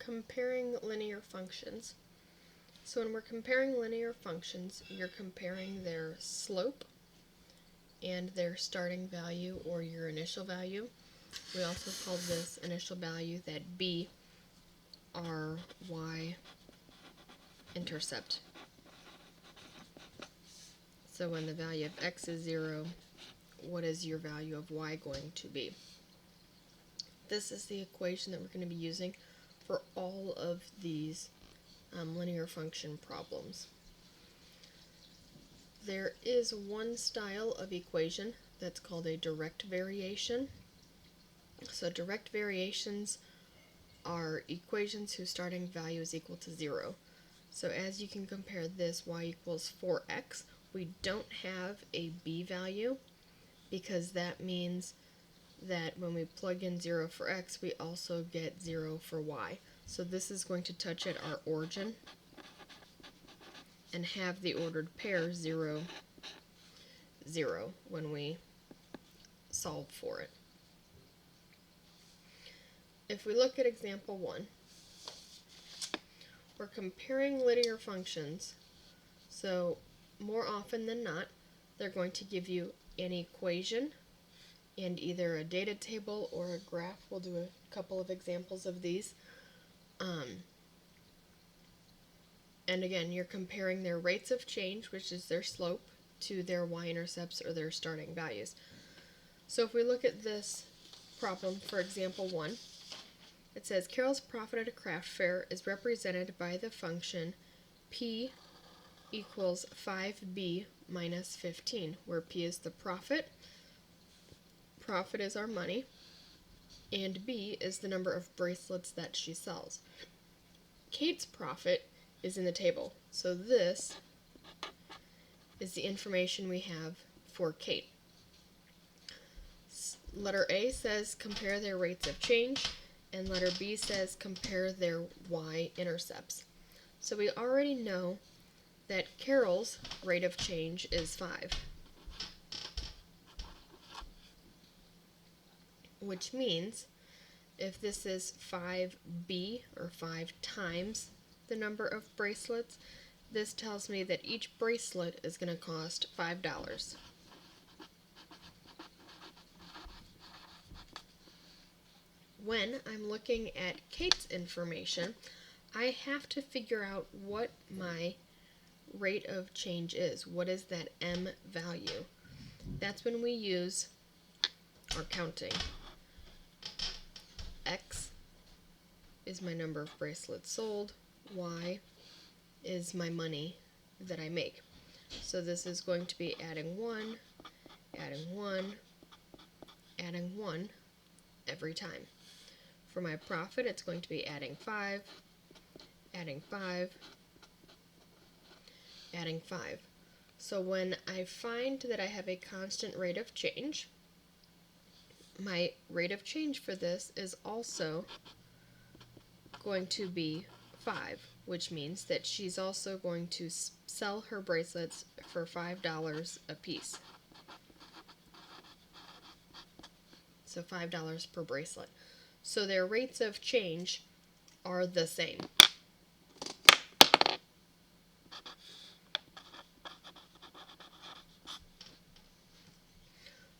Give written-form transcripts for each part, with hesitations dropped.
comparing linear functions. So when we're comparing linear functions, you're comparing their slope and their starting value or your initial value. We also call this initial value that b our y-intercept. So when the value of x is 0, what is your value of y going to be? This is the equation that we're going to be using for all of these linear function problems. There is one style of equation that's called a direct variation. So direct variations are equations whose starting value is equal to 0. So as you can compare this, y equals 4x, we don't have a b value because that means that when we plug in 0 for x, we also get 0 for y. So this is going to touch at our origin and have the ordered pair 0, 0 when we solve for it. If we look at example 1, we're comparing linear functions, so more often than not, they're going to give you an equation and either a data table or a graph. We'll do a couple of examples of these. And again, you're comparing their rates of change, which is their slope, to their y-intercepts or their starting values. So if we look at this problem for example 1, it says Carol's profit at a craft fair is represented by the function p equals 5b minus 15, where p is the profit is our money, and b is the number of bracelets that she sells. Kate's profit is in the table, so this is the information we have for Kate. Letter A says compare their rates of change, and letter B says compare their y-intercepts. So we already know that Carol's rate of change is 5, which means if this is 5b, or 5 times the number of bracelets, this tells me that each bracelet is going to cost $5. When I'm looking at Kate's information, I have to figure out what my rate of change is. What is that m value? That's when we use our counting. X is my number of bracelets sold. Y is my money that I make. So this is going to be adding 1, adding 1, adding 1 every time. For my profit, it's going to be adding 5, adding 5, adding 5. So when I find that I have a constant rate of change, my rate of change for this is also going to be 5, which means that she's also going to sell her bracelets for $5 a piece. So $5 per bracelet. So their rates of change are the same.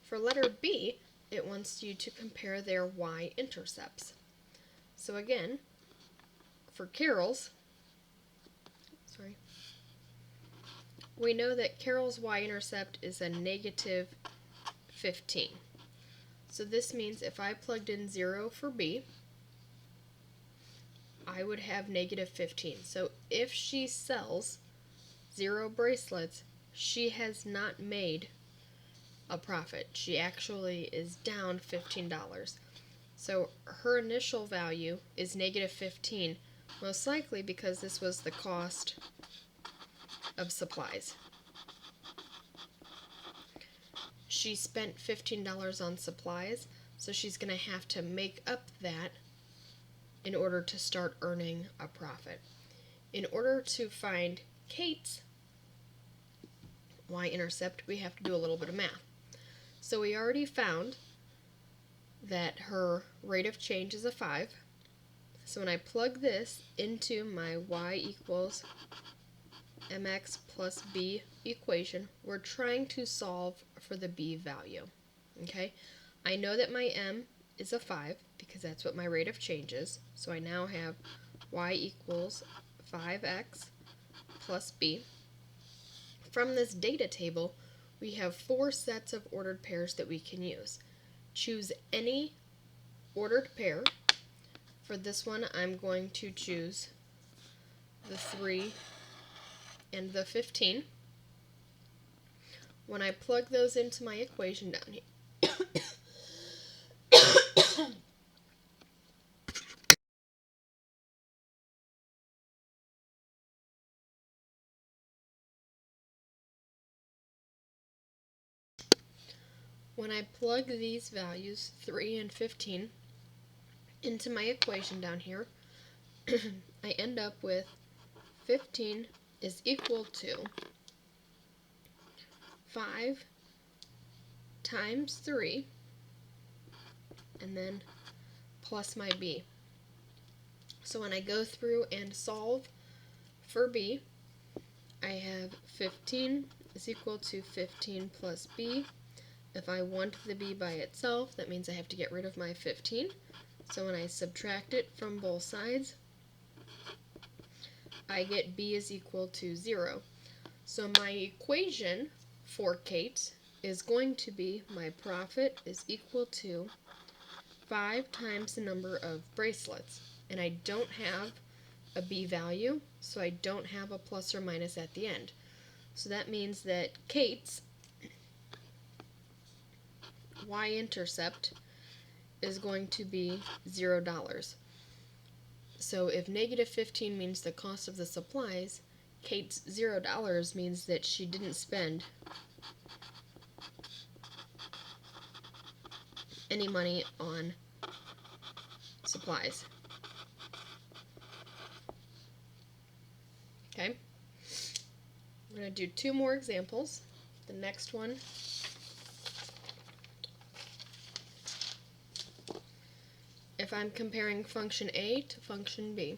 For letter B, it wants you to compare their y-intercepts. So again, for Carol's, we know that Carol's y-intercept is a negative 15. So this means if I plugged in 0 for B, I would have negative 15. So if she sells 0 bracelets, she has not made a profit. She actually is down $15. So her initial value is negative 15, most likely because this was the cost of supplies. She spent $15 on supplies, so she's going to have to make up that in order to start earning a profit. In order to find Kate's y-intercept, we have to do a little bit of math. So we already found that her rate of change is a 5. So when I plug this into my y equals mx plus b equation, we're trying to solve for the b value. Okay, I know that my m is a 5 because that's what my rate of change is. So I now have y equals 5x plus b. From this data table, we have 4 sets of ordered pairs that we can use. Choose any ordered pair. For this one, I'm going to choose the 3 and the 15. When I plug those into my equation down here, when I plug these values, 3 and 15, into my equation down here, I end up with 15 is equal to 5 times 3, and then plus my b. So when I go through and solve for b, I have 15 is equal to 15 plus b. If I want the b by itself, that means I have to get rid of my 15. So when I subtract it from both sides, I get b is equal to 0. So my equation for Kate is going to be my profit is equal to 5 times the number of bracelets. And I don't have a b value, so I don't have a plus or minus at the end. So that means that Kate's y-intercept is going to be $0. So if negative 15 means the cost of the supplies, Kate's $0 means that she didn't spend any money on supplies. Okay? I'm going to do 2 more examples. The next one if I'm comparing function A to function B.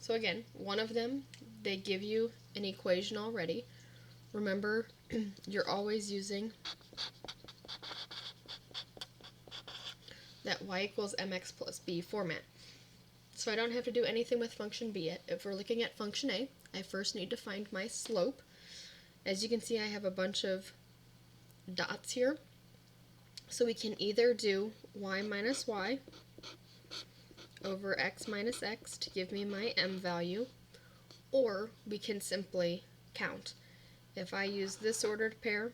So again, one of them, they give you an equation already. Remember, you're always using that y equals mx plus b format. So I don't have to do anything with function B yet. If we're looking at function A, I first need to find my slope. As you can see, I have a bunch of dots here. So we can either do y minus y over x minus x to give me my m value, or we can simply count. If I use this ordered pair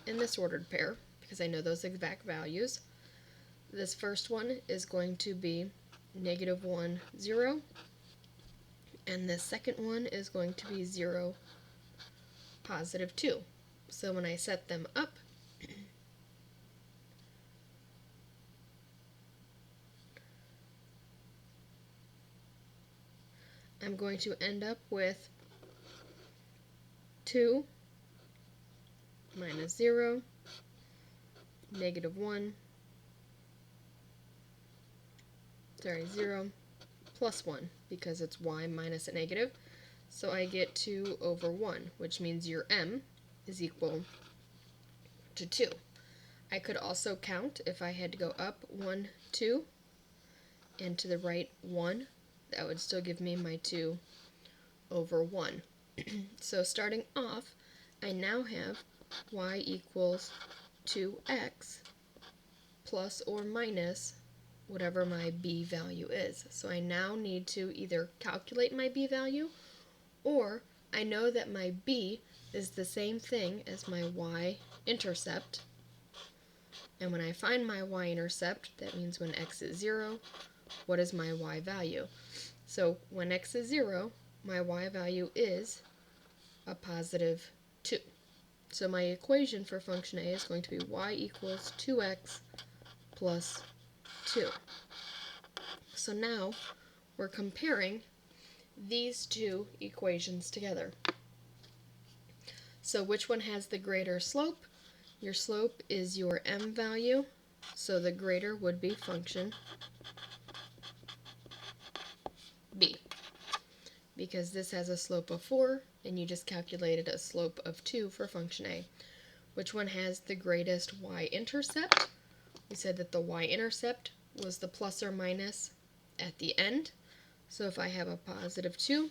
and this ordered pair, because I know those exact values, this first one is going to be negative 1, 0, and the second one is going to be 0, positive 2. So when I set them up, I'm going to end up with 2 minus 0, negative 1, 0, plus 1, because it's y minus a negative. So I get 2 over 1, which means your m is equal to 2. I could also count if I had to go up 1, 2, and to the right 1. That would still give me my 2 over 1. So starting off, I now have y equals 2x plus or minus whatever my b value is. So I now need to either calculate my b value, or I know that my b is the same thing as my y-intercept. And when I find my y-intercept, that means when x is 0, what is my y value? So when x is 0, my y value is a positive 2. So my equation for function A is going to be y equals 2x plus 2. So now we're comparing these two equations together. So which one has the greater slope? Your slope is your m value, so the greater would be function because this has a slope of 4, and you just calculated a slope of 2 for function A. Which one has the greatest y-intercept? We said that the y-intercept was the plus or minus at the end. So if I have a positive 2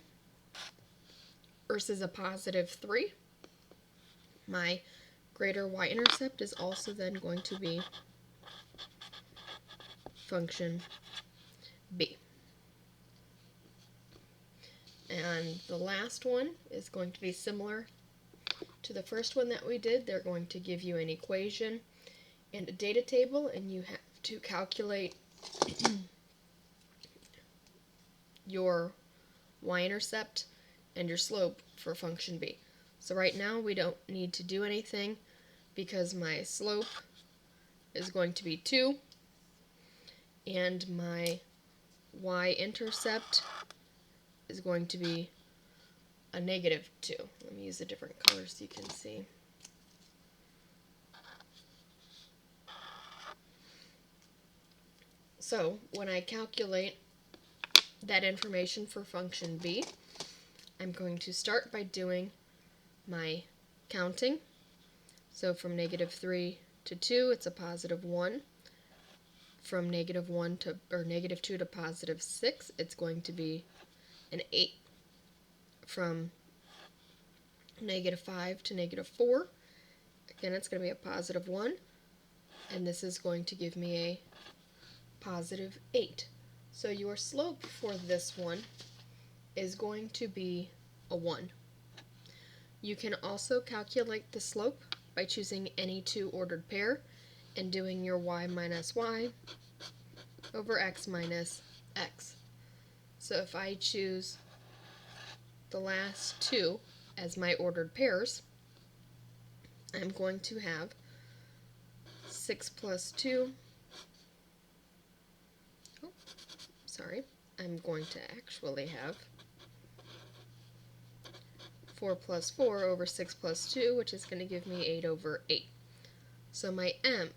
versus a positive 3, my greater y-intercept is also then going to be function B. And the last one is going to be similar to the first one that we did. They're going to give you an equation and a data table, and you have to calculate your y-intercept and your slope for function B. So right now we don't need to do anything because my slope is going to be 2 and my y-intercept is going to be a negative 2. Let me use a different color so you can see. So when I calculate that information for function B, I'm going to start by doing my counting. So from negative 3 to 2, it's a positive 1. From negative 2 to positive 6, it's going to be an 8. From negative 5 to negative 4, again, it's going to be a positive 1. And this is going to give me a positive 8. So your slope for this one is going to be a 1. You can also calculate the slope by choosing any two ordered pair and doing your y minus y over x minus x. So if I choose the last two as my ordered pairs, I'm going to have 6 plus 2. I'm going to actually have 4 plus 4 over 6 plus 2, which is going to give me 8 over 8. So my m,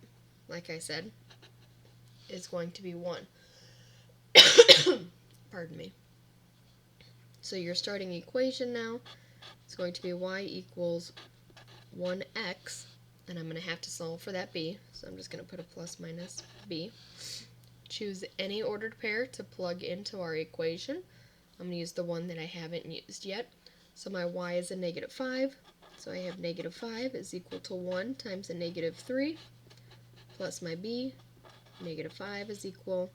like I said, is going to be 1. Pardon me. So your starting equation now is going to be y equals 1x, and I'm going to have to solve for that b, so I'm just going to put a plus minus b. Choose any ordered pair to plug into our equation. I'm going to use the one that I haven't used yet. So my y is a negative 5, so I have negative 5 is equal to 1 times a negative 3, plus my b, negative 5 is equal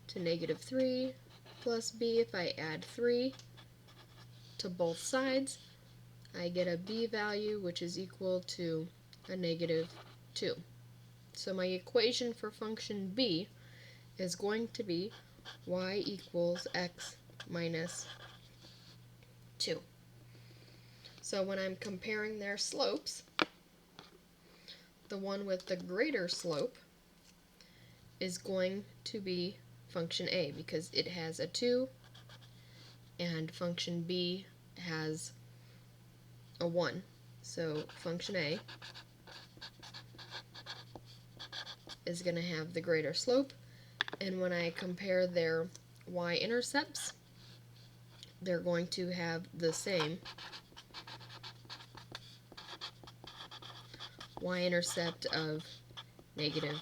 to negative 3 plus b. If I add 3 to both sides, I get a b value which is equal to a negative 2. So my equation for function b is going to be y equals x minus 2. So when I'm comparing their slopes, the one with the greater slope is going to be function A because it has a 2 and function B has a 1. So function A is going to have the greater slope, and when I compare their y-intercepts, they're going to have the same y-intercept of negative